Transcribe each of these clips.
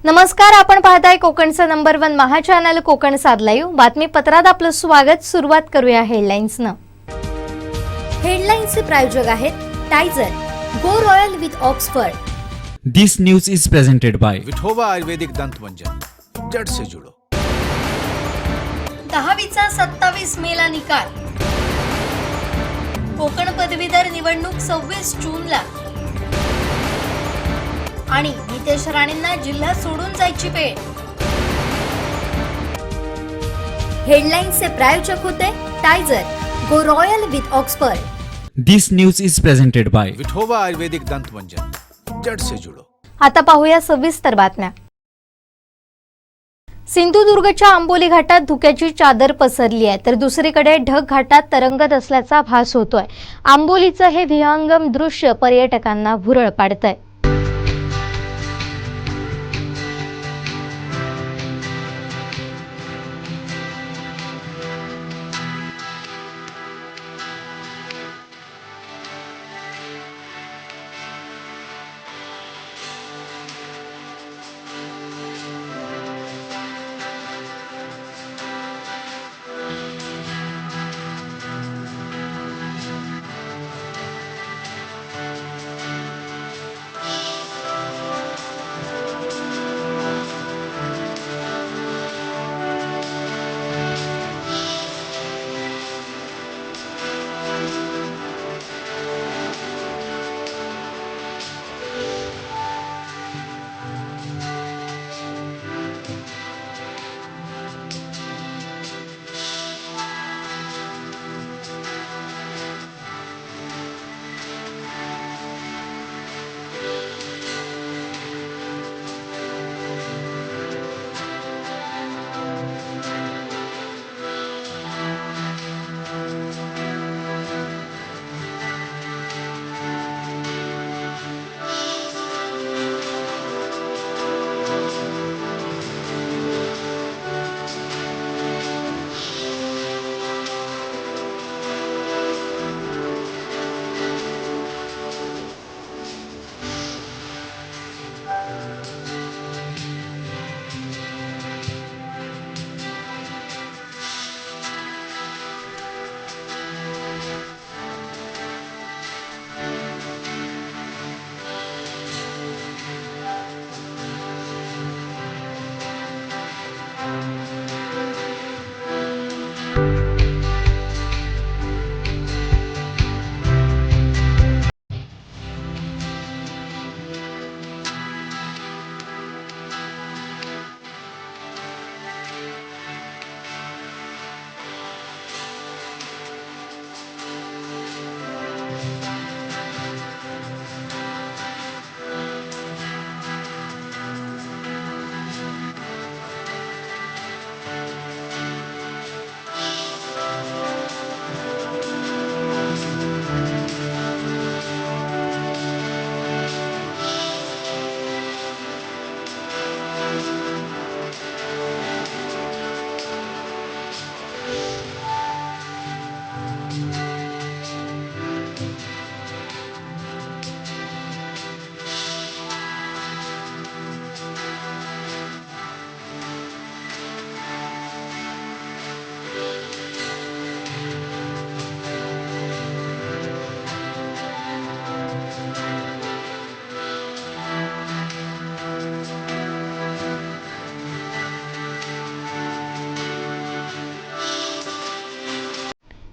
नमस्कार, आपण पाहताय कोकणचं नंबर 1 महा चॅनल कोकण साद लाईव्ह बातमीपत्रात आपलं स्वागत। सुरुवात करूया हेडलाईन्सनं। हेडलाईन्सचे प्रायोजक आहेत टायझर, go royal with Oxford. This news is presented by Vithoba Ayurvedic Dant Manjan, जड़ से जुड़ो। 10वीचा 27 मेला निकाल। कोकण पदवीधर निवडणूक 26 जूनला आणि नितेश राणेंना जिल्हा सोडून जायची वेळ। हेडलाईन्सचे प्रायोजक होते टायझर, go royal with Oxford. This news is presented by Vithoba Ayurvedic Dant Manjan, जड़ से जुड़ो। आता पाहूया सविस्तर बातम्या। सिंधुदुर्गच्या आंबोली घाटात धुक्याची चादर पसरली आहे, तर दुसरीकडे ढग घाटात तरंगत असल्याचा भास होतोय। आंबोलीचं हे विहंगम दृश्य पर्यटकांना भुरळ पाडतंय।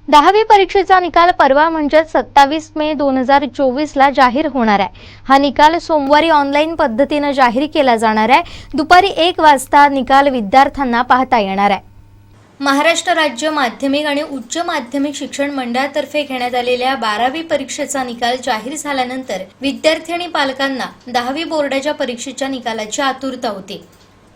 दहावी परीक्षेचा निकाल परवा म्हणजे 27 मे 2024 ला जाहीर होणार आहे। हा निकाल सोमवारी ऑनलाईन पद्धतीने जाहीर केला जाणार आहे। दुपारी 1 वाजता निकाल विद्यार्थ्यांना पाहता येणार आहे। महाराष्ट्र राज्य माध्यमिक आणि उच्च माध्यमिक शिक्षण मंडळातर्फे घेण्यात आलेल्या 12वी परीक्षेचा निकाल जाहीर झाल्यानंतर विद्यार्थी आणि पालकांना 10वी बोर्डाच्या परीक्षेच्या निकालाची आतुरता होती।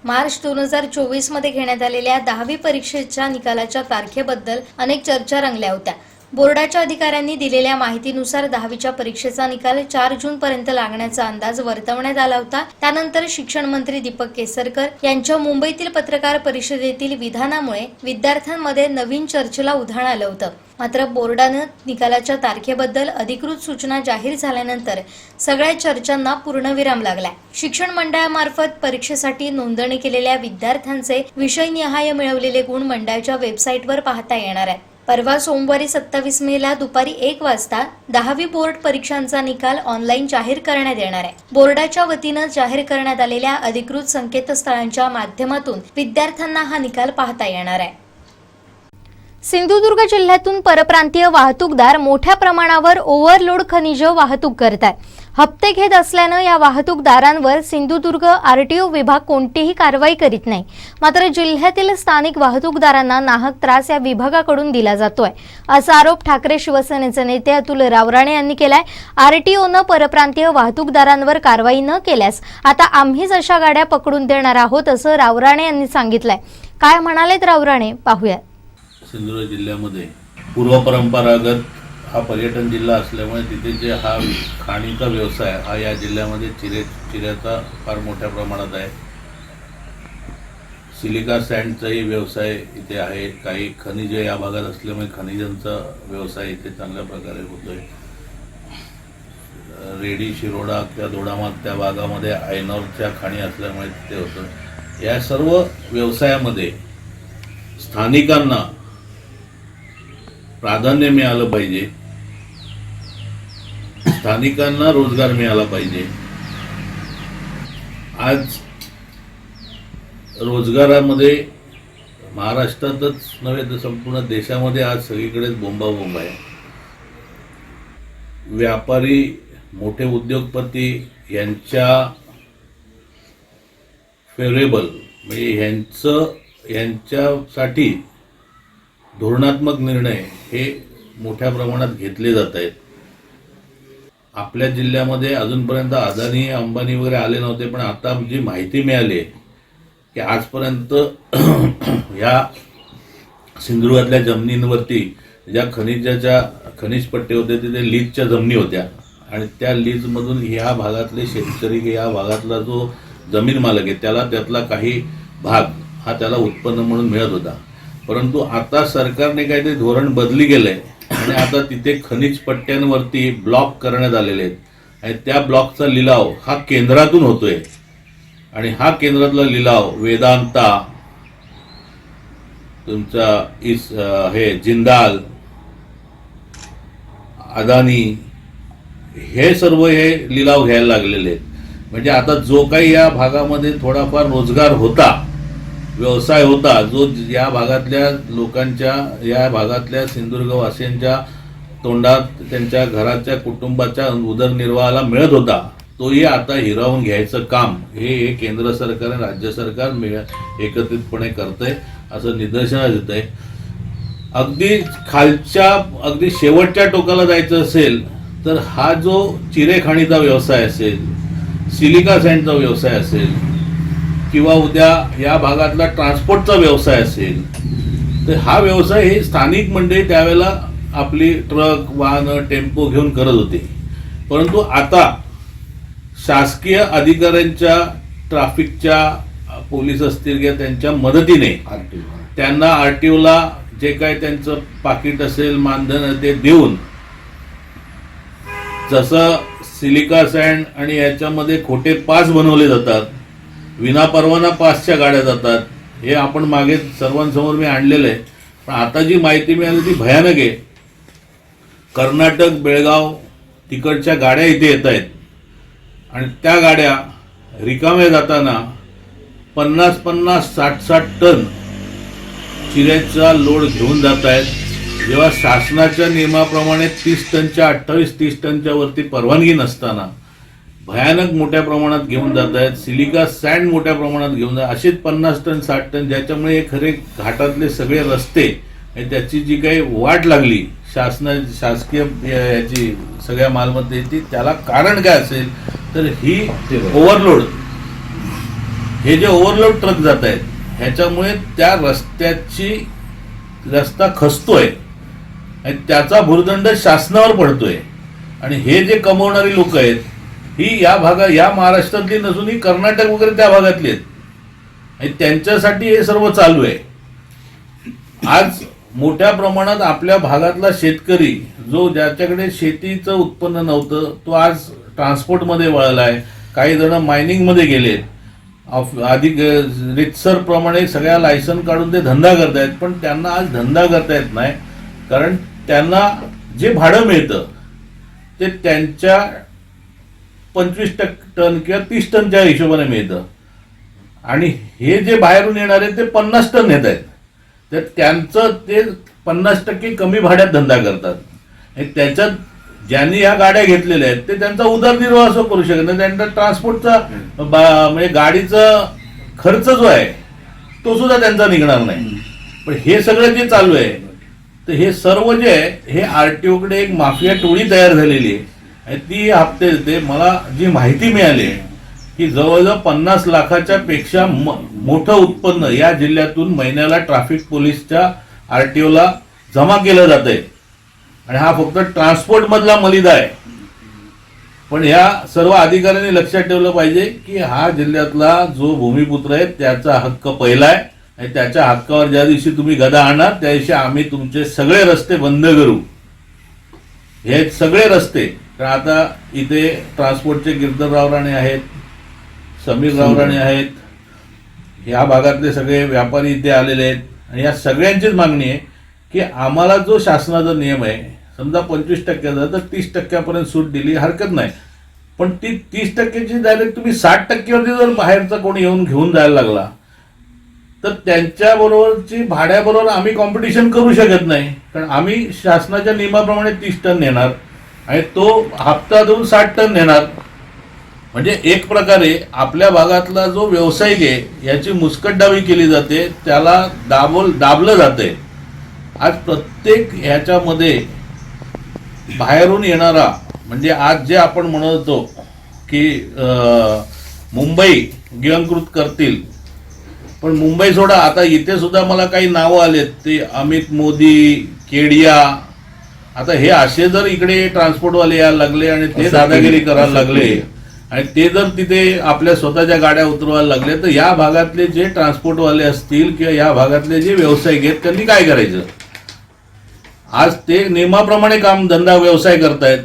मार्च 2024 मध्ये घेण्यात आलेल्या 10वी परीक्षेच्या निकालाच्या तारखेबद्दल अनेक चर्चा रंगल्या होत्या। बोर्डाच्या अधिकाऱ्यांनी दिलेल्या माहितीनुसार 10वीच्या परीक्षेचा निकाल 4 जून पर्यंत लागण्याचा अंदाज वर्तवण्यात आला होता। त्यानंतर शिक्षण मंत्री दीपक केसरकर यांच्या मुंबईतील पत्रकार परिषदेतील विधानामुळे विद्यार्थ्यांमध्ये नवीन चर्चेला उधाण आलं होतं। मात्र बोर्डानं निकालाच्या तारखेबद्दल अधिकृत सूचना जाहीर झाल्यानंतर सगळ्या चर्चांना पूर्णविराम लागलाय. शिक्षण मंडळामार्फत परीक्षेसाठी नोंदणी केलेल्या विद्यार्थ्यांचे विषयनिहाय मिळवलेले गुण मंडळाच्या वेबसाईटवर पाहता येणार आहेत. परवा सोमवारी 27 मेला दुपारी 1 वाजता 10वी बोर्ड परीक्षांचा निकाल ऑनलाईन जाहीर करण्यात येणार आहे. बोर्डाच्या वतीनं जाहीर करण्यात आलेल्या अधिकृत संकेतस्थळांच्या माध्यमातून विद्यार्थ्यांना हा निकाल पाहता येणार आहे. सिंधुदुर्ग जिल्ह्यातून परप्रांतीय वाहतूकदार मोठ्या प्रमाणावर ओव्हरलोड खनिज वाहतूक करत आहेत. हप्ते घेत असल्यानं या वाहतूकदारांवर सिंधुदुर्ग आरटीओ विभाग कोणतीही कारवाई करीत नाही. मात्र जिल्ह्यातील स्थानिक वाहतूकदारांना नाहक त्रास या विभागाकडून दिला जातोय, असा आरोप ठाकरे शिवसेनेचे नेते अतुल रावराणे यांनी केलाय. आरटीओनं परप्रांतीय वाहतूकदारांवर कारवाई न केल्यास आता आम्हीच अशा गाड्या पकडून देणार आहोत, असं रावराणे यांनी सांगितलंय. काय म्हणालेत रावराणे पाहूया. सिंधुदुर्ग जिल्ह्यामध्ये पूर्वपरंपरागत हा पर्यटन जिल्हा असल्यामुळे तिथे जे हा खाणीचा व्यवसाय हा या जिल्ह्यामध्ये चिऱ्याचा फार मोठ्या प्रमाणात आहे. सिलिका सँडचाही व्यवसाय इथे आहे. काही खनिज या भागात असल्यामुळे खनिजांचा व्यवसाय इथे चांगल्या प्रकारे होतोय. रेडी शिरोडा त्या दोडामाग त्या भागामध्ये आयनॉरच्या खाणी असल्यामुळे तिथे होतं. या सर्व व्यवसायामध्ये स्थानिकांना प्राधान्य मिळालं पाहिजे, स्थानिकांना रोजगार मिळाला पाहिजे. आज रोजगारामध्ये महाराष्ट्रातच नव्हे तर संपूर्ण देशामध्ये आज सगळीकडेच बोंबाबोंब आहे. व्यापारी, मोठे उद्योगपती यांच्या फेवरेबल म्हणजे यांच्यासाठी धोरणात्मक निर्णय हे मोठ्या प्रमाणात घेतले जात आहेत. आपल्या जिल्ह्यामध्ये अजूनपर्यंत अदानी अंबानी वगैरे आले नव्हते, पण आता जी माहिती मिळाली की आजपर्यंत ह्या सिंधुदुर्गातल्या जमिनींवरती ज्या खनिज पट्टे होते तिथे लीजच्या जमिनी होत्या आणि त्या लीजमधून ह्या भागातले शेतकरी, या भागातला जो जमीन मालक आहे त्यातला काही भाग हा त्याला उत्पन्न म्हणून मिळत होता. परंतु आता सरकारने काहीतरी धोरण बदली केलंय आणि आता तिथे खनिज पट्ट्यांवरती ब्लॉक करण्यात आलेले आहेत आणि त्या ब्लॉकचा लिलाव हा केंद्रातून होतोय आणि हा केंद्रातला लिलाव वेदांता, तुमचा जिंदाल, अदानी हे सर्व हे लिलाव घ्यायला लागलेले आहेत. म्हणजे आता जो काही या भागामध्ये थोडाफार रोजगार होता, व्यवसाय होता, जो या भागातल्या लोकांच्या, या भागातल्या सिंधुदुर्गवासियांच्या तोंडात त्यांच्या घराच्या कुटुंबाच्या उदरनिर्वाहाला मिळत होता, तोही आता हिरावून घ्यायचं काम हे केंद्र सरकार आणि राज्य सरकार एकत्रितपणे करतंय असं निदर्शनास येत आहे. अगदी शेवटच्या टोकाला जायचं असेल तर हा जो चिरेखाणीचा व्यवसाय असेल, सिलिका सँडचा व्यवसाय असेल किंवा उद्या या भागातला ट्रान्सपोर्टचा व्यवसाय असेल, तर हा व्यवसाय हे स्थानिक मंडळी त्यावेळेला आपली ट्रक, वाहनं, टेम्पो घेऊन करत होते. परंतु आता शासकीय अधिकाऱ्यांच्या, ट्रॅफिकच्या, पोलीस असतील किंवा त्यांच्या मदतीने त्यांना आरटीओला जे काय त्यांचं पाकिट असेल, मानधन ते देऊन, जसं सिलिका सँड आणि याच्यामध्ये खोटे पास बनवले जातात, विनापरवाना पासच्या गाड्या जातात, हे आपण मागे सर्वांसमोर मी आणलेलं आहे. पण आता जी माहिती मिळाली ती भयानक आहे. कर्नाटक, बेळगाव तिकडच्या गाड्या इथे येत आहेत आणि त्या गाड्या रिकाम्या जाताना 50-50, 60-60 टन चिऱ्याचा लोड घेऊन जात आहेत. जेव्हा शासनाच्या नियमाप्रमाणे 30 टनच्या 28-30 टनच्या वरती परवानगी नसताना भयानक मोठ्या प्रमाणात घेऊन जात आहेत. सिलिका सँड मोठ्या प्रमाणात घेऊन जात, असेच 50 टन 60 टन, ज्याच्यामुळे हे खरे घाटातले सगळे रस्ते आणि त्याची जी काही वाट लागली शासकीय याची सगळ्या मालमत्तेची, त्याला कारण काय असेल तर ही ओव्हरलोड, हे जे ओव्हरलोड ट्रक जात आहेत ह्याच्यामुळे त्या रस्ता खचतोय आणि त्याचा भुर्दंड शासनावर पडतोय. आणि हे जे कमवणारी लोक आहेत ही या महाराष्ट्रातली नसून ही कर्नाटक वगैरे त्या भागातली आहेत आणि त्यांच्यासाठी हे सर्व चालू आहे. आज मोठ्या प्रमाणात आपल्या भागातला शेतकरी जो ज्याच्याकडे शेतीचं उत्पन्न नव्हतं तो आज ट्रान्सपोर्टमध्ये वळला आहे. काही जण मायनिंगमध्ये गेलेत. अधिक रितसर प्रमाणे सगळ्या लायसन काढून ते धंदा करतायत, पण त्यांना आज धंदा करता येत नाही, कारण त्यांना जे भाडं मिळतं ते त्यांच्या 25 टन किंवा 30 टनच्या हिशोबाने मिळतं आणि हे जे बाहेरून येणारे ते 50 टन नेत आहेत. तर त्यांचं ते 50% कमी भाड्यात धंदा करतात. आणि त्याच्यात ज्यांनी ह्या गाड्या घेतलेल्या आहेत ते त्यांचा उदरनिर्वाह असं करू शकत नाही. त्यांचा ट्रान्सपोर्टचा म्हणजे गाडीचा खर्च जो आहे तो सुद्धा त्यांचा निघणार नाही. पण हे सगळं जे चालू आहे तर हे सर्व जे आहे हे आरटीओकडे एक माफिया टोळी तयार झालेली आहे आणि ती हप्ते देते. मला जी माहिती मिळाली की जवळजवळ 50 लाखाच्या पेक्षा मोठं उत्पन्न या जिल्ह्यातून महिन्याला ट्रॅफिक पोलीसच्या आरटीओला जमा केलं जातंय आणि हा फक्त ट्रान्सपोर्ट मधला मलिदा आहे. पण या सर्व अधिकाऱ्यांनी लक्षात ठेवलं पाहिजे की हा जिल्ह्यातला जो भूमिपुत्र आहे त्याचा हक्क पहिला आहे आणि त्याच्या हक्कावर ज्या दिवशी तुम्ही गदा आणणार त्या दिवशी आम्ही तुमचे सगळे रस्ते बंद करू. हे सगळे रस्ते, कारण आता इथे ट्रान्सपोर्टचे गिरधरराव राणे आहेत, समीर राव राणे आहेत, ह्या भागातले सगळे व्यापारी इथे आलेले आहेत आणि या सगळ्यांचीच मागणी आहे की आम्हाला जो शासनाचा नियम आहे समजा 25% तर 30% सूट दिली हरकत नाही, पण ती 30%ची डायरेक्ट तुम्ही 60% जर बाहेरचा कोणी येऊन घेऊन जायला लागला तर त्यांच्याबरोबरची भाड्याबरोबर आम्ही कॉम्पिटिशन करू शकत नाही, कारण आम्ही शासनाच्या नियमाप्रमाणे 30 टन नेणार आणि तो हप्ता देऊन 60 टन नेणार. म्हणजे एक प्रकारे आपल्या भागातला जो व्यावसायिक आहे याची मुस्कटदाबी केली जाते, त्याला दाबलं जाते. आज प्रत्येक ह्याच्यामध्ये बाहेरून येणारा म्हणजे आज जे आपण म्हणत होतो की मुंबई गिळंकृत करतील, पण मुंबई सोडा, आता इथे सुद्धा मला काही नावं आलेत, ते अमित मोदी, केडिया, आता हे असे जर इकडे ट्रान्सपोर्टवाले यायला लागले आणि ते दादागिरी करायला लागले आणि ते जर तिथे आपल्या स्वतःच्या गाड्या उतरवायला लागले तर या भागातले जे ट्रान्सपोर्टवाले असतील किंवा या भागातले जे व्यावसायिक आहेत त्यांनी काय करायचं. आज ते नियमाप्रमाणे काम धंदा व्यवसाय करतायत.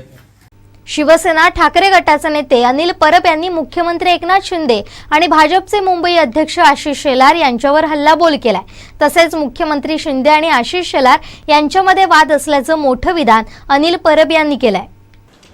शिवसेना ठाकरे गटाचे नेते अनिल परब यांनी मुख्यमंत्री एकनाथ शिंदे आणि भाजपचे मुंबई अध्यक्ष आशिष शेलार यांच्यावर हल्लाबोल केलाय. तसेच मुख्यमंत्री शिंदे आणि आशिष शेलार यांच्यामध्ये वाद असल्याचं मोठं विधान अनिल परब यांनी केलंय.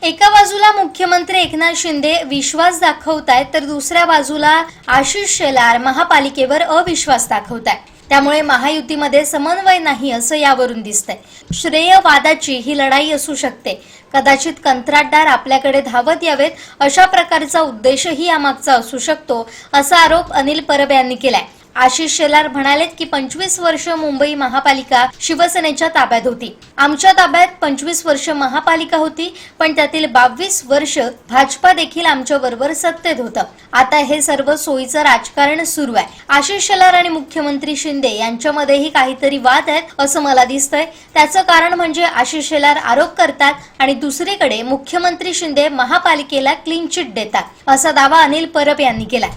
एका बाजूला मुख्यमंत्री एकनाथ शिंदे विश्वास दाखवतायत तर दुसऱ्या बाजूला आशिष शेलार महापालिकेवर अविश्वास दाखवतायत. त्यामुळे महायुतीमध्ये समन्वय नाही असं यावरून दिसतंय. श्रेयवादाची ही लढाई असू शकते. कदाचित कंत्राटदार आपल्याकडे धावत यावेत अशा प्रकारचा उद्देशही यामागचा असू शकतो असा आरोप अनिल परब यांनी केलाय. आशिष शेलार म्हणालेत की 25 वर्ष मुंबई महापालिका शिवसेनेच्या ताब्यात होती. आमच्या ताब्यात 25 वर्ष महापालिका होती, पण त्यातील 22 वर्ष भाजपा देखील आमच्या बरोबर सत्तेत होतं. आता हे सर्व सोयीचं राजकारण सुरू आहे. आशिष शेलार आणि मुख्यमंत्री शिंदे यांच्यामध्येही काहीतरी वाद आहेत असं मला दिसतंय. त्याचं कारण म्हणजे आशिष शेलार आरोप करतात आणि दुसरीकडे मुख्यमंत्री शिंदे महापालिकेला क्लीन चिट देतात असा दावा अनिल परब यांनी केलाय.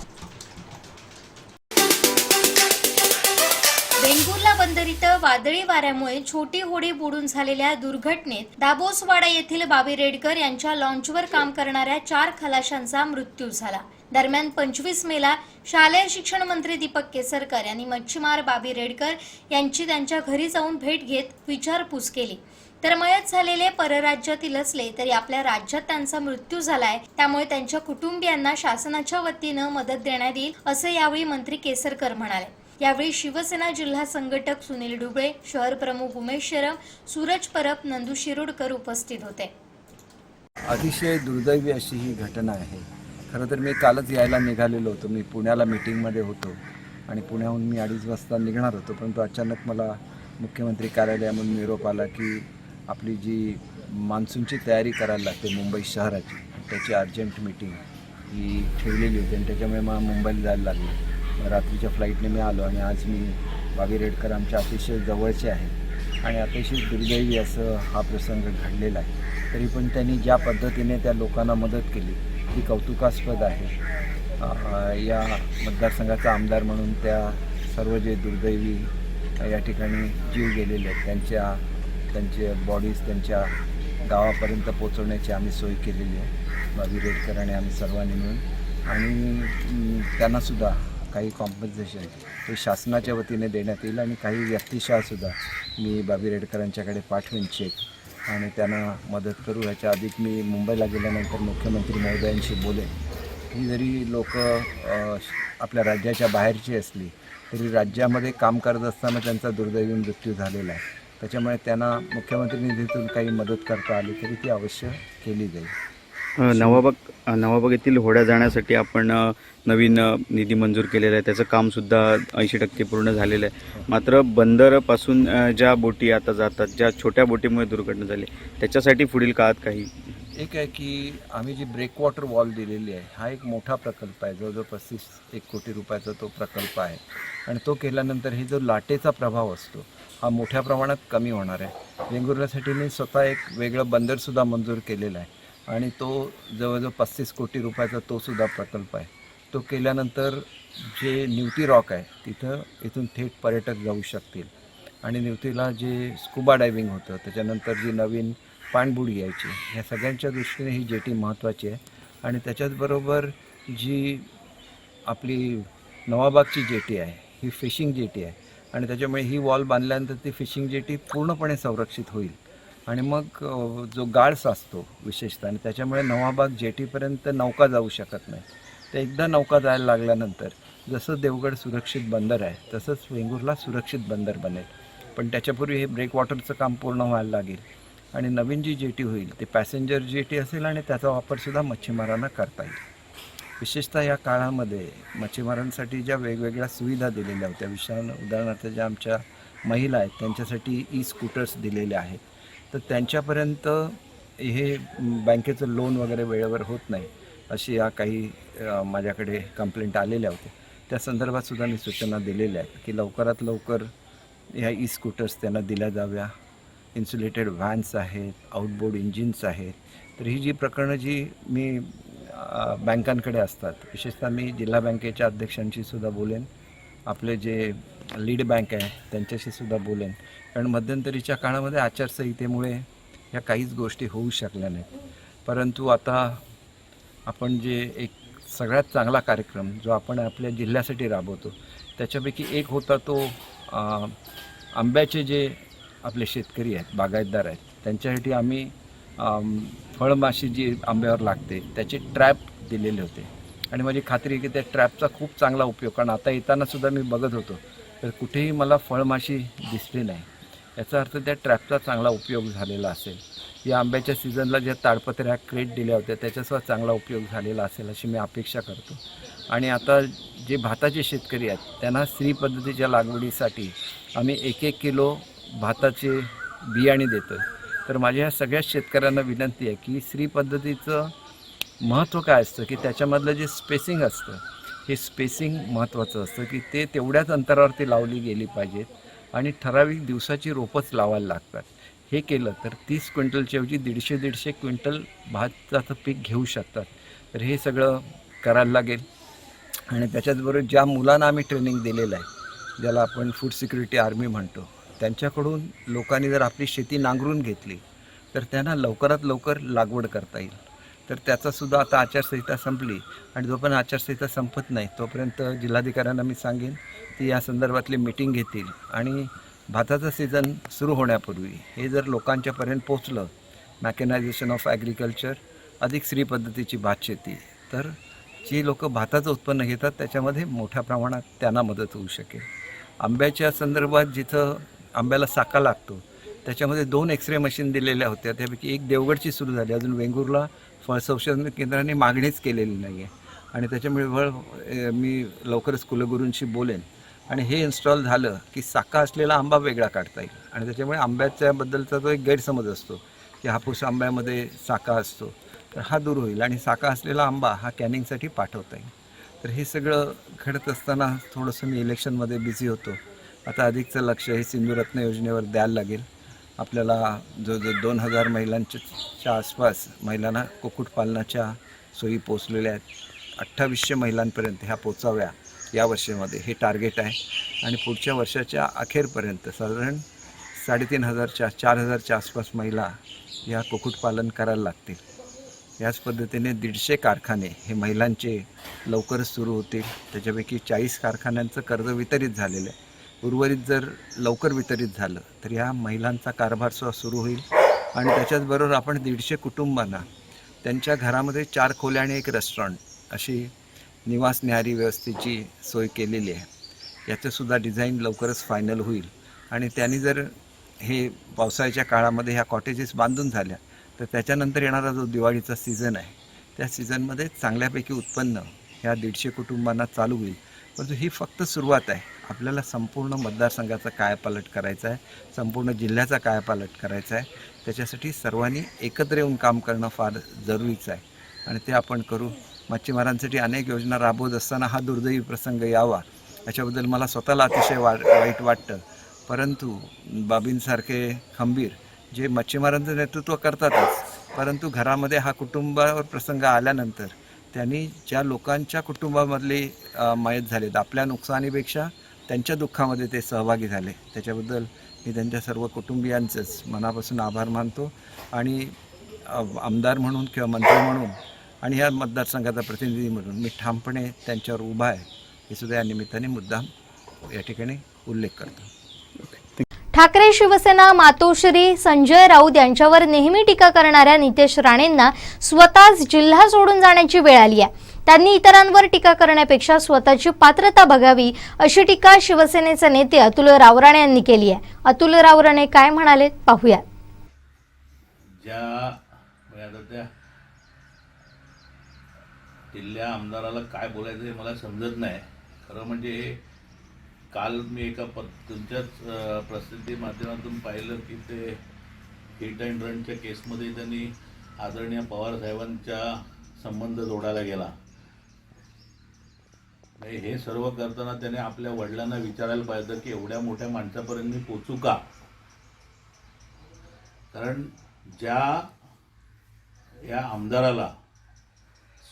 वेंगुर्ला बंदर इथं वादळी वाऱ्यामुळे छोटी होडी बुडून झालेल्या दुर्घटनेत दाबोसवाडा येथील बाबी रेडकर यांच्या लॉन्चवर काम करणाऱ्या 4 खलाशांचा मृत्यू झाला. दरम्यान 25 मेला शालेय शिक्षण मंत्री दीपक केसरकर यांनी मच्छीमार बाबी रेडकर यांची त्यांच्या घरी जाऊन भेट घेत विचारपूस केली. तर मयत झालेले परराज्यातील असले तरी आपल्या राज्यात त्यांचा मृत्यू झालाय, त्यामुळे त्यांच्या कुटुंबियांना शासनाच्या वतीनं मदत देण्यात येईल असं यावेळी मंत्री केसरकर म्हणाले. यावेळी शिवसेना जिल्हा संघटक सुनील डुबळे, शहर प्रमुख उमेश शेरम, सूरज परब, नंदू शिरोडकर उपस्थित होते. अतिशय दुर्दैवी अशी ही घटना आहे. खरं तर मी कालच यायला निघालेलो होतो. मी पुण्याला मीटिंगमध्ये होतो आणि पुण्याहून मी 2:30 वाजता निघणार होतो, परंतु अचानक मला मुख्यमंत्री कार्यालयामधून निरोप आला की आपली जी मान्सूनची तयारी करायला लागते मुंबई शहराची, त्याची अर्जंट मीटिंग ही ठेवलेली होती आणि त्याच्यामुळे मला मुंबईला जायला लागलं. रात्रीच्या फ्लाईटने मी आलो आणि आज मी बाबी रेडकर आमच्या अतिशय जवळचे आहेत आणि अतिशय दुर्दैवी असं हा प्रसंग घडलेला आहे. तरी पण त्यांनी ज्या पद्धतीने त्या लोकांना मदत केली ती कौतुकास्पद आहे. या मतदारसंघाचा आमदार म्हणून त्या सर्व जे दुर्दैवी या ठिकाणी जीव गेलेले आहेत त्यांचे बॉडीज त्यांच्या गावापर्यंत पोचवण्याची आम्ही सोय केलेली आहे बाबी रेडकर आणि आम्ही सर्वांनी मिळून. आणि त्यांनासुद्धा काही कॉम्पन्सेशन हे शासनाच्या वतीने देण्यात येईल आणि काही व्यक्तिशःसुद्धा मी बाबी रेडकरांच्याकडे पाठवेन चेक आणि त्यांना मदत करू. ह्याच्या आधी मी मुंबईला गेल्यानंतर मुख्यमंत्री महोदयांशी बोलेन. ही जरी लोक आपल्या राज्याच्या बाहेरची असली तरी राज्यामध्ये काम करत असताना त्यांचा दुर्दैवी मृत्यू झालेला आहे. त्याच्यामुळे त्यांना मुख्यमंत्री निधीतून काही मदत करता आली तरी ती अवश्य केली जाईल. नवाबाग येथील होड्या जाण्यासाठी आपण नवीन निधी मंजूर केलेला आहे. त्याचं कामसुद्धा 80% पूर्ण झालेलं आहे. मात्र बंदरपासून ज्या बोटी आता जातात, ज्या छोट्या बोटीमुळे दुर्घटना झाली, त्याच्यासाठी पुढील काळात काही एक आहे की आम्ही जी ब्रेकवॉटर वॉल दिलेली आहे हा एक मोठा प्रकल्प आहे. जवळजवळ 35 कोटी रुपयाचा तो प्रकल्प आहे आणि तो केल्यानंतर हे जो लाटेचा प्रभाव असतो हा मोठ्या प्रमाणात कमी होणार आहे. वेंगुर्ल्यासाठी मी स्वतः एक वेगळं बंदरसुद्धा मंजूर केलेलं आहे आणि तो जवळजवळ 35 कोटी रुपयाचा तोसुद्धा प्रकल्प आहे. तो केल्यानंतर जे निवती रॉक आहे इथून थेट पर्यटक जाऊ शकतील आणि निवतीला जे स्कुबा डायव्हिंग होतं त्याच्यानंतर जी नवीन पाणबुडी यायची ह्या सगळ्यांच्या दृष्टीने ही जेटी महत्त्वाची आहे. आणि त्याच्याचबरोबर जी आपली नवाबागची जेटी आहे ही फिशिंग जेटी आहे आणि त्याच्यामुळे ही वॉल बांधल्यानंतर ती फिशिंग जेटी पूर्णपणे संरक्षित होईल आणि मग जो गाळस असतो विशेषतः आणि त्याच्यामुळे नवाबाग जेटीपर्यंत नौका जाऊ शकत नाही. तर एकदा नौका जायला लागल्यानंतर जसं देवगड सुरक्षित बंदर आहे तसंच वेंगुर्ला सुरक्षित बंदर बनेल. पण त्याच्यापूर्वी हे ब्रेकवॉटरचं काम पूर्ण व्हायला लागेल आणि नवीन जी जेटी होईल ते पॅसेंजर जेटी असेल आणि त्याचा वापरसुद्धा मच्छीमारांना करता येईल. विशेषतः या काळामध्ये मच्छीमारांसाठी ज्या वेगवेगळ्या सुविधा दिलेल्या होत्या उदाहरणार्थ ज्या आमच्या महिला आहेत त्यांच्यासाठी स्कूटर्स दिलेले आहेत. तर त्यांच्यापर्यंत हे बँकेचं लोन वगैरे वेळेवर होत नाही अशी या काही माझ्याकडे कंप्लेंट आलेल्या होत्या. त्या संदर्भातसुद्धा मी सूचना दिलेल्या आहेत की लवकरात लवकर ह्या स्कूटर्स त्यांना दिल्या जाव्या. इन्सुलेटेड व्हॅन्स आहेत, आउटबोर्ड इंजिन्स आहेत. तर ही जी प्रकरणं जी मी बँकांकडे असतात विशेषतः मी जिल्हा बँकेच्या अध्यक्षांशी सुद्धा बोलेन, आपले जे लीड बँक आहे त्यांच्याशी सुद्धा बोलेन. कारण मध्यंतरीच्या काळामध्ये आचारसंहितेमुळे ह्या काहीच गोष्टी होऊ शकल्या नाहीत. परंतु आता आपण जे एक सगळ्यात चांगला कार्यक्रम जो आपण आपल्या जिल्ह्यासाठी राबवतो त्याच्यापैकी एक होता तो आंब्याचे जे आपले शेतकरी आहेत बागायतदार आहेत त्यांच्यासाठी आम्ही फळमाशी जी आंब्यावर लागते त्याचे ट्रॅप दिलेले होते आणि माझी खात्री आहे की त्या ट्रॅपचा खूप चांगला उपयोग, कारण आता येतानासुद्धा मी बघत होतो तर कुठेही मला फळमाशी दिसली नाही. याचा अर्थ त्या ट्रॅपचा चांगला उपयोग झालेला असेल. या आंब्याच्या सीझनला ज्या ताडपत्र्या क्रेट दिल्या होत्या त्याच्यासुद्धा चांगला उपयोग झालेला असेल अशी मी अपेक्षा करतो. आणि आता जे भाताचे शेतकरी आहेत त्यांना स्त्री पद्धतीच्या लागवडीसाठी आम्ही 1-1 किलो भाताचे बियाणे देतो. तर माझ्या ह्या सगळ्या शेतकऱ्यांना विनंती आहे की स्त्री पद्धतीचं महत्त्व काय असतं की त्याच्यामधलं जे स्पेसिंग असतं हे स्पेसिंग महत्त्वाचं असतं की ते तेवढ्याच अंतरावरती लावली गेली पाहिजेत आणि ठराविक दिवसाची रोपंच लावायला लागतात. हे केलं तर 30 क्विंटलच्या ऐवजी 150-150 क्विंटल भाताचं पीक घेऊ शकतात. तर हे सगळं करायला लागेल. आणि त्याच्याचबरोबर ज्या मुलांना आम्ही ट्रेनिंग दिलेलं आहे ज्याला आपण फूड सिक्युरिटी आर्मी म्हणतो त्यांच्याकडून लोकांनी जर आपली शेती नांगरून घेतली तर त्यांना लवकरात लवकर लागवड करता येईल. तर त्याचासुद्धा आता आचारसंहिता संपली आणि जोपर्यंत आचारसंहिता संपत नाही तोपर्यंत जिल्हाधिकाऱ्यांना मी सांगेन ती या संदर्भातली मीटिंग घेतील आणि भाताचं सीझन सुरू होण्यापूर्वी हे जर लोकांच्यापर्यंत पोचलं मॅकॅनायझेशन ऑफ ॲग्रिकल्चर अधिक स्त्री पद्धतीची भातशेती तर जी लोक भाताचं उत्पन्न घेतात त्याच्यामध्ये मोठ्या प्रमाणात त्यांना मदत होऊ शकेल. आंब्याच्या संदर्भात जिथं आंब्याला साका लागतो त्याच्यामध्ये 2 एक्सरे मशीन दिलेल्या होत्या. त्यापैकी एक देवगडची सुरू झाली, अजून वेंगुर्ला फळ संशोधन केंद्राने मागणीच केलेली नाही आहे आणि त्याच्यामुळे मी लवकरच कुलगुरूंशी बोलेन आणि हे इन्स्टॉल झालं की साका असलेला आंबा वेगळा काढता येईल. आणि त्याच्यामुळे आंब्याच्याबद्दलचा जो एक गैरसमज असतो की हापूस आंब्यामध्ये साका असतो तर हा दूर होईल आणि साका असलेला आंबा हा कॅनिंगसाठी पाठवता येईल. तर हे सगळं घडत असताना थोडंसं मी इलेक्शनमध्ये बिझी होतो. आता अधिकचं लक्ष हे सिंधुरत्न योजनेवर द्यायला लागेल. आपल्याला जो 2000 महिलांच्या आसपास महिलांना कुक्कुटपालनाच्या सोयी पोचलेल्या आहेत. 2800 महिलांपर्यंत ह्या पोचाव्या या वर्षामध्ये हे टार्गेट आहे आणि पुढच्या वर्षाच्या अखेरपर्यंत साधारण 3,500 4,000च्या आसपास महिला या कुक्कुटपालन करायला लागतील. याच पद्धतीने 150 कारखाने हे महिलांचे लवकरच सुरू होतील. त्याच्यापैकी 40 कारखान्यांचं कर्ज वितरित झालेलं आहे. उर्वरित जर लवकर वितरित झालं तर या महिलांचा कारभार सुरू होईल. आणि त्याच्याचबरोबर आपण 150 कुटुंबांना त्यांच्या घरामध्ये 4 खोल्या आणि 1 रेस्टॉरंट अशी निवास न्याहारी व्यवस्थेची सोय केलेली आहे. याचंसुद्धा डिझाईन लवकरच फायनल होईल. आणि त्यांनी जर हे पावसाळ्याच्या काळामध्ये ह्या कॉटेजेस बांधून झाल्या तर त्याच्यानंतर येणारा जो दिवाळीचा सीझन आहे त्या सीझनमध्ये चांगल्यापैकी उत्पन्न ह्या 150 कुटुंबांना चालू होईल. परंतु ही फक्त सुरुवात आहे. आपल्याला संपूर्ण मतदारसंघाचा कायापालट करायचा आहे, संपूर्ण जिल्ह्याचा कायापालट करायचा आहे. त्याच्यासाठी सर्वांनी एकत्र येऊन काम करणं फार जरुरीचं आहे आणि ते आपण करू. मच्छीमारांसाठी अनेक योजना राबवत असताना हा दुर्दैवी प्रसंग यावा याच्याबद्दल मला स्वतःला अतिशय वाईट वाटतं. परंतु बाबींसारखे खंबीर जे मच्छीमारांचं नेतृत्व करतातच, परंतु घरामध्ये हा कुटुंबावर प्रसंग आल्यानंतर त्यांनी ज्या लोकांच्या कुटुंबामधले मयत झालेत, आपल्या नुकसानीपेक्षा त्यांच्या दुःखामध्ये ते सहभागी झाले, त्याच्याबद्दल मी त्यांच्या सर्व कुटुंबियांचंच मनापासून आभार मानतो. आणि आमदार म्हणून किंवा मंत्री म्हणून आणि या मतदारसंघाचा प्रतिनिधी म्हणून मी ठामपणे त्यांच्यावर उभा आहे हे सुद्धा या निमित्ताने मुद्दाम या ठिकाणी उल्लेख करतो. ठाकरे शिवसेना मातोश्री संजय राऊत यांच्यावर नेहमी टीका करणाऱ्या नितेश राणेंना स्वतःच जिल्हा सोडून जाण्याची वेळ आली आहे. त्यांनी इतरांवर टीका करण्यापेक्षा स्वतःची पात्रता बघावी अशी टीका शिवसेनेचे नेते अतुल रावराणे यांनी केली आहे. अतुल रावराणे काय म्हणाले पाहूया. त्या जिल्हा आमदाराला काय बोलायचं हे मला समजत नाही. खरं म्हणजे काल मी एका तुमच्याच प्रसिद्धी माध्यमातून पाहिलं की ते हिट अँड रनच्या केसमध्ये त्यांनी आदरणीय पवार साहेबांच्या संबंध जोडायला गेला. हे सर्व करताना त्याने आपल्या वडिलांना विचारायला पाहिजे की एवढ्या मोठ्या माणसापर्यंत मी पोचू का. कारण या आमदाराला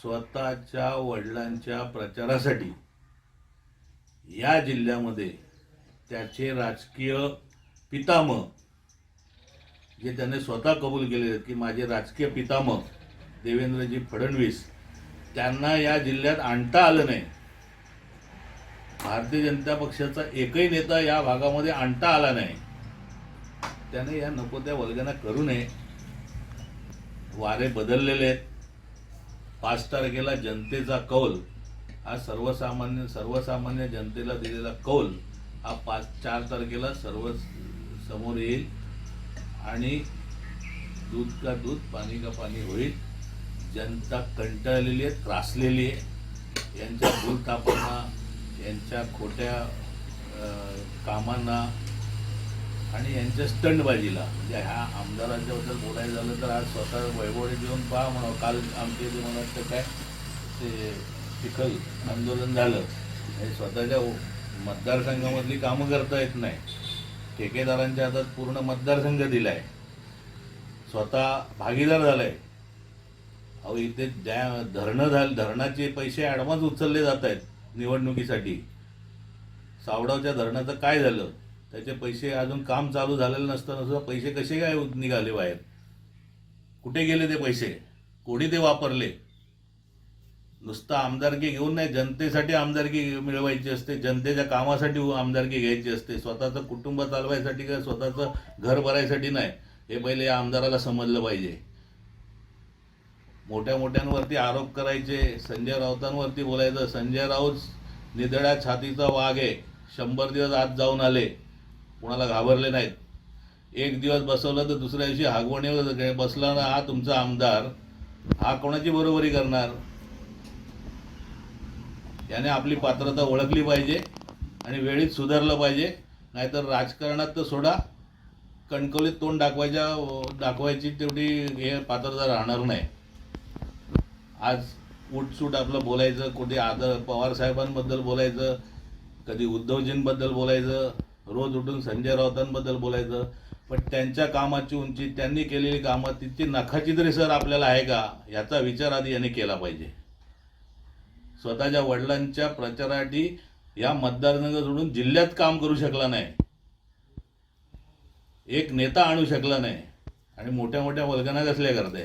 स्वतःच्या वडिलांच्या प्रचारासाठी या जिल्ह्यामध्ये त्याचे राजकीय पितामह जे त्याने स्वतः कबूल केले आहेत की माझे राजकीय पितामह देवेंद्रजी फडणवीस त्यांना या जिल्ह्यात आणता आलं नाही. भारतीय जनता पक्षाचा एकही नेता या भागामध्ये आणता आला नाही. त्याने या नको त्या वल्गना करू नये. वारे बदललेले आहेत. 5 तारखेला जनतेचा कौल हा सर्वसामान्य जनतेला दिलेला कौल हा 4 तारखेला सर्व समोर येईल आणि दूध का दूध पाणी का पाणी होईल. जनता कंटाळलेली आहे, त्रासलेली आहे यांच्या भूलथापांना, यांच्या खोट्या कामांना आणि यांच्या स्टंटबाजीला. म्हणजे ह्या आमदारांच्या बद्दल बोलायचं झालं तर आज स्वतः वैभवडे देऊन पहा म्हणा. काल आमच्या इथे मला वाटतं काय ते चिखल आंदोलन झालं. हे स्वतःच्या मतदारसंघामधली कामं करता येत नाही. ठेकेदारांच्या हातात पूर्ण मतदारसंघ दिला आहे. स्वतः भागीदार झाला आहे. अहो इथे धरणाचे पैसे ॲडव्हान्स उचलले जात आहेत निवडणुकीसाठी. सावडावच्या धरणाचं काय झालं? त्याचे पैसे अजून काम चालू झालेलं नसताना सुद्धा पैसे कसे काय निघाले बाहेर? कुठे गेले ते पैसे? कोणी ते वापरले? नुसतं आमदारकी घेऊन नाही, जनतेसाठी आमदारकी मिळवायची असते, जनतेच्या कामासाठी आमदारकी घ्यायची असते. स्वतःचं कुटुंब चालवायसाठी किंवा स्वतःचं घर भरायसाठी नाही. हे पहिले या आमदाराला समजलं पाहिजे. मोठ्यांवरती आरोप करायचे, संजय राऊतांवरती बोलायचं. संजय राऊत निधड्या छातीचा वाघ आहे. 100 दिवस आत जाऊन आले, कोणाला घाबरले नाहीत. एक दिवस बसवलं तर दुसऱ्या दिवशी हागवणीवर बसला ना हा तुमचा आमदार, हा कोणाची बरोबरी करणार? याने आपली पात्रता ओळखली पाहिजे आणि वेळीच सुधारलं पाहिजे. नाहीतर राजकारणात तर सोडा, कणकवलीत तोंड दाखवायची तेवढी हे पात्रता राहणार नाही. आज उठसूट आपलं बोलायचं, कुठे पवारसाहेबांबद्दल बोलायचं, कधी उद्धवजींबद्दल बोलायचं, रोज उठून संजय राऊतांबद्दल बोलायचं. पण त्यांच्या कामाची उंची, त्यांनी केलेली कामं तितकी नखाची तरी सर आपल्याला आहे का याचा विचार आधी यांनी केला पाहिजे. स्वतःच्या वडिलांच्या प्रचारासाठी या मतदारसंघ सोडून जिल्ह्यात काम करू शकला नाही, एक नेता आणू शकला नाही आणि मोठ्या मोठ्या वल्गना कसल्या करते.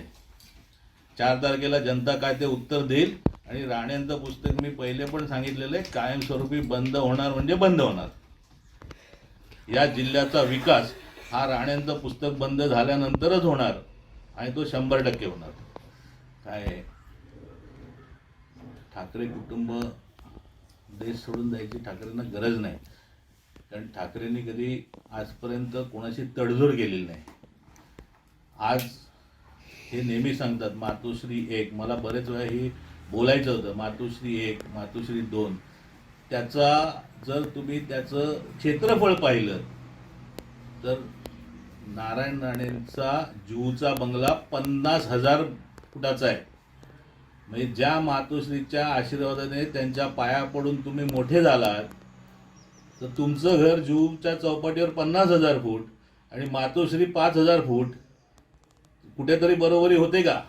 4 तारखेला जनता काय ते उत्तर देईल. आणि राणेंचं पुस्तक मी पहिले पण सांगितलेलं आहे, कायमस्वरूपी बंद होणार म्हणजे बंद होणार. या जिल्ह्याचा विकास हा राणेंचं पुस्तक बंद झाल्यानंतरच होणार आणि तो 100% होणार. काय ठाकरे कुटुंब देश सोडून जायची ठाकरेंना गरज नाही, कारण ठाकरेंनी कधी आजपर्यंत कोणाशी तडजोड केलेली नाही. आज हे नेहमी सांगतात मातोश्री 1, मला बरेच वेळा हे बोलायचं होतं, मातोश्री 1, मातोश्री 2. त्याचा जर तुम्ही त्याचं क्षेत्रफळ पाहिलं तर नारायण राणेंचा जुहूचा बंगला 50,000 फुटाचा आहे. म्हणजे ज्या मातोश्रीच्या आशीर्वादाने त्यांच्या पाया पडून तुम्ही मोठे झालात, तर तुमचं घर जुहूच्या चौपाटीवर 50,000 फूट आणि मातोश्री 5,000 फूट. कुठेतरी बरोबरी होते का?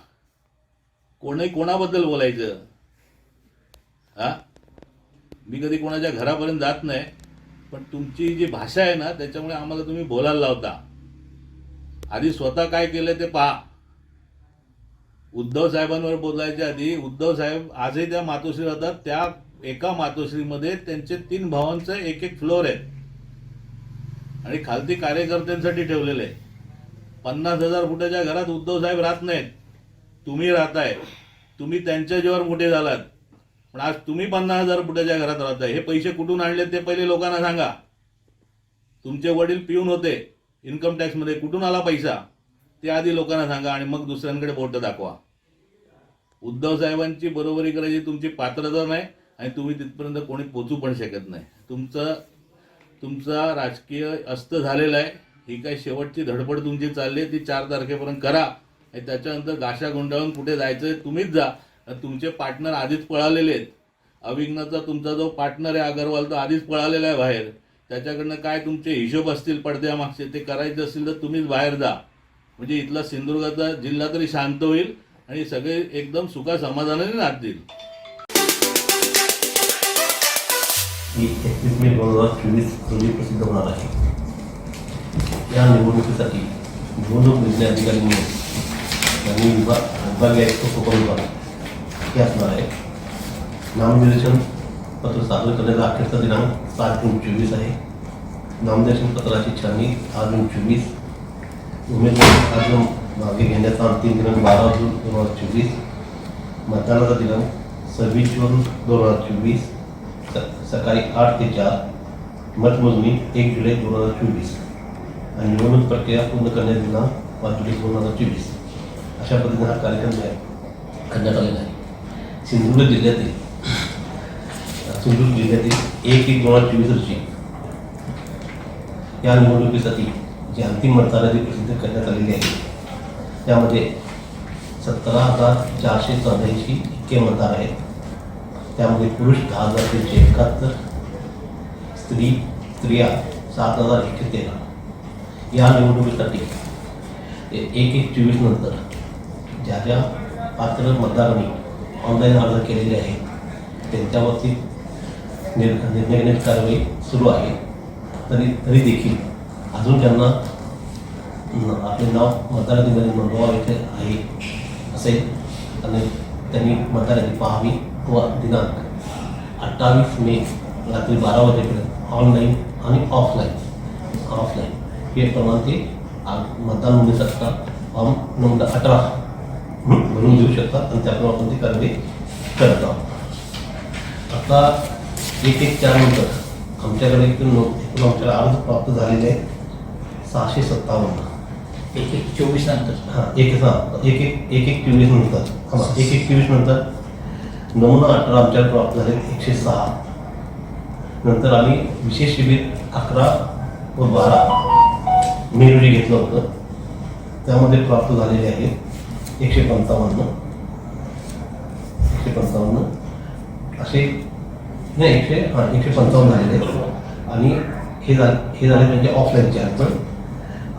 कोणाबद्दल बोलायचं? हा, मी कधी कोणाच्या घरापर्यंत जात नाही, पण तुमची जी भाषा आहे ना त्याच्यामुळे आम्हाला तुम्ही बोलायला लावता. आधी स्वतः काय केलं ते पहा. उद्धव साहेबांवर बोलायच्या आधी उद्धव साहेब आजही त्या मातोश्री राहतात. त्या एका मातोश्रीमध्ये त्यांचे 3 भावांचे एक फ्लोअर आहे आणि खालती कार्यकर्त्यांसाठी ठेवलेले आहे. 50,000 फुटाच्या घरात उद्धव साहेब राहत नाहीत, तुम्ही राहताय. तुम्ही त्यांच्या जीवावर मोठे झालात, पण आज तुम्ही 50,000 फुटाच्या घरात राहताय. हे पैसे कुठून आणले ते पहिले लोकांना सांगा. तुमचे वडील पिऊन होते इन्कम टॅक्समध्ये, कुठून आला पैसा ते आधी लोकांना सांगा आणि मग दुसऱ्यांकडे बोट दाखवा. उद्धव साहेबांची बरोबरी करायची तुमची पात्रता नाही आणि तुम्ही तिथपर्यंत कोणी पोचू पण शकत नाही. तुमचा राजकीय अस्त झालेला आहे. ही काय शेवटची धडपड तुमची चालली आहे ती 4 तारखेपर्यंत करा आणि त्याच्यानंतर गाशा गुंडाळून कुठे जायचं तुम्हीच जा. तुमचे पार्टनर आधीच पळालेले आहेत. अविघ्नाचा तुमचा जो पार्टनर आहे अगरवाल तो आधीच पळालेला आहे बाहेर. त्याच्याकडनं काय तुमचे हिशोब असतील पडद्यामागचे ते करायचे असतील तर तुम्हीच बाहेर जा. म्हणजे इथला सिंधुदुर्गाचा जिल्हा तरी शांत होईल आणि सगळे एकदम सुखा समाधानाने नाचतील. ही 31 मे 2024 रोजी प्रसिद्ध होणार आहे. या निवडणुकीसाठी निवडणूक निर्णय अधिकारी म्हणून यांनी विभागीय आयुक्त कोकण विभाग हे असणार आहे. नामनिर्देशन पत्र सादर करण्याचा अखेरचा दिनांक 7 जून 2024 आहे. नामनिर्देशन पत्राची छाननी 8 जून 2024. उमेदवार अर्ज मागे घेण्याचा अंतिम दिनांक 12 जून 2024. मतदानाचा दिनांक 26 जून 2024. सकाळी 8 ते 4. मतमोजणी 1 जुलै 2024 आणि निवडणूक प्रक्रिया पूर्ण करण्याचा दिनांक 5 जुलै 2024. अशा पद्धतीने हा कार्यक्रम करण्यात आलेला आहे. सिंधुदुर्ग जिल्ह्यातील 1/1/2024 रोजी या निवडणुकीसाठी जी अंतिम मतदार यादी प्रसिद्ध करण्यात आलेली आहे त्यामध्ये 17,484 इतके मतदार आहेत. त्यामध्ये पुरुष 10,371, स्त्रिया 7,113. या निवडणुकीसाठी 1/1/24 नंतर ज्या पात्र मतदारांनी ऑनलाईन अर्ज केलेले आहेत त्यांच्यावरती निर्णय घेण्याची कारवाई सुरू आहे. तरी देखील अजून त्यांना आपले नाव मतदार यादीमध्ये नोंदवायचे आहे असेल आणि त्यांनी मतदार यादी पाहावी व दिनांक 28 मे रात्री 12 वाजेपर्यंत ऑनलाईन आणि ऑफलाईन हे प्रमाणे ते मतदान नोंदणीचा फॉर्म नंबर 18 भरून देऊ शकतात आणि त्याप्रमाणे आपण ती कारवाई करत आहोत. आता 1/1/4 नंतर आमच्याकडे एकूण आमच्याला अर्ज प्राप्त झालेले 657. 1/1/24 नंतर 1/1/24 नंतर 1/1/24 नंतर नमुना 18 आमच्याला प्राप्त झाले 106. नंतर आम्ही विशेष शिबिर 11 व 12 मे रोजी घेतलं होतं त्यामध्ये प्राप्त झालेले आहेत 155 असे नाही 155 झालेले आहेत. आणि हे झाले म्हणजे ऑफलाईनचे अर्ज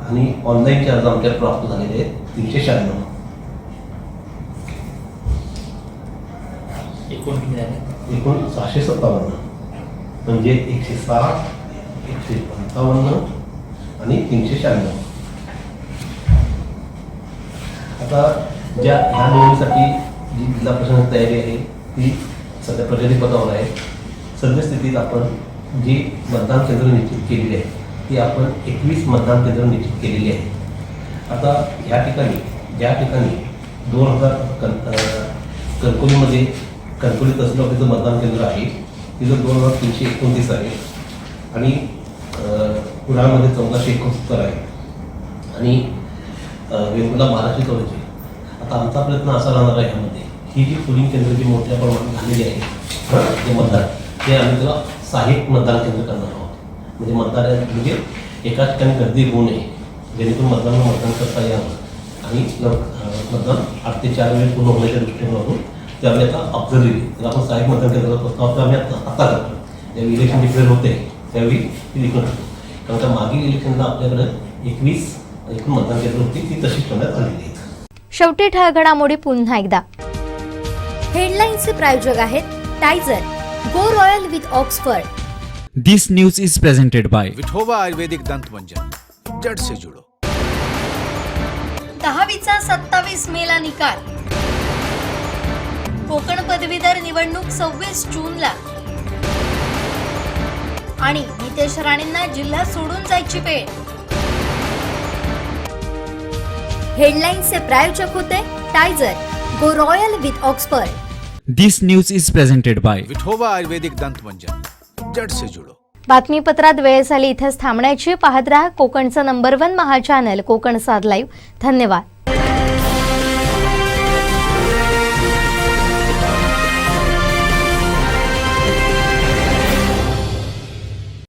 आणि ऑनलाईनचे अर्ज आमच्यात प्राप्त झालेले आहेत 396. एकूण किती झाले? एकूण 657. म्हणजे 160, 155 आणि 396. आता ह्या निवडीसाठी जी जिल्हा प्रशासनाची तयारी आहे ती सध्या प्रगतीपथावर आहे. सद्यस्थितीत आपण जी मतदान केंद्र निश्चित केलेली आहे ती आपण 21 मतदान केंद्र निश्चित केलेली आहे. आता ह्या ठिकाणी ज्या ठिकाणी 2000 कणकवलीमध्ये कणकवली तहसील ऑफिसचं मतदान केंद्र आहे तिथं 2329 आहे आणि कुडाळमध्ये 1471 आहे आणि वेंगुर्ला 1214. आता आमचा प्रयत्न असा राहणार आहे ह्यामध्ये ही जी पोलिंग केंद्र जी मोठ्या प्रमाणात झालेली आहे ते मतदान ते आम्ही त्याला सहाय्यक मतदान केंद्र करणार आहोत. म्हणजे म्हणजे एका ठिकाणी गर्दी होऊ नये जेणेकरून मतदान करता यावं आणि मतदान 8 ते 4 वेळेस पूर्ण होण्याच्या दृष्टिकोनातून त्यावेळी आता ऑब्झर्व्हरी त्याला आपण सहाय्यक मतदान केंद्राचा प्रस्ताव तर आम्ही आता करतो. ज्यावेळी इलेक्शन डिक्लेअर होते त्यावेळी ती लिखून ठेवतो. कारण त्या मागील इलेक्शनला आपल्याकडे 21 एकूण मतदान केंद्र होती ती तशीच ठेवण्यात आलेली आहेत. शेवटी ठळक घडामोडी पुन्हा एकदा. हेडलाईन्सचे प्रायोजक आहेत टायझर, go royal with Oxford. This news is presented by Vithoba Ayurvedic Dant Manjan, जड़ से जुड़ो. 10वीचा 27 मेला निकाल. कोकण पदवीधर निवडणूक 26 जूनला. आणि नितेश राणेंना जिल्हा सोडून जायची वेळ. हेडलाईन्सचे प्रायोजक होते टायझर, go royal with Oxford. This news is presented by Vithoba Ayurvedic Dant Manjan, जड़ से जुड़ो. बातमीपत्रात वेळ झाली इथेच थांबण्याची. पाहत रहा कोकणचं नंबर 1 महा चॅनल कोकण साध लाईव्ह. धन्यवाद.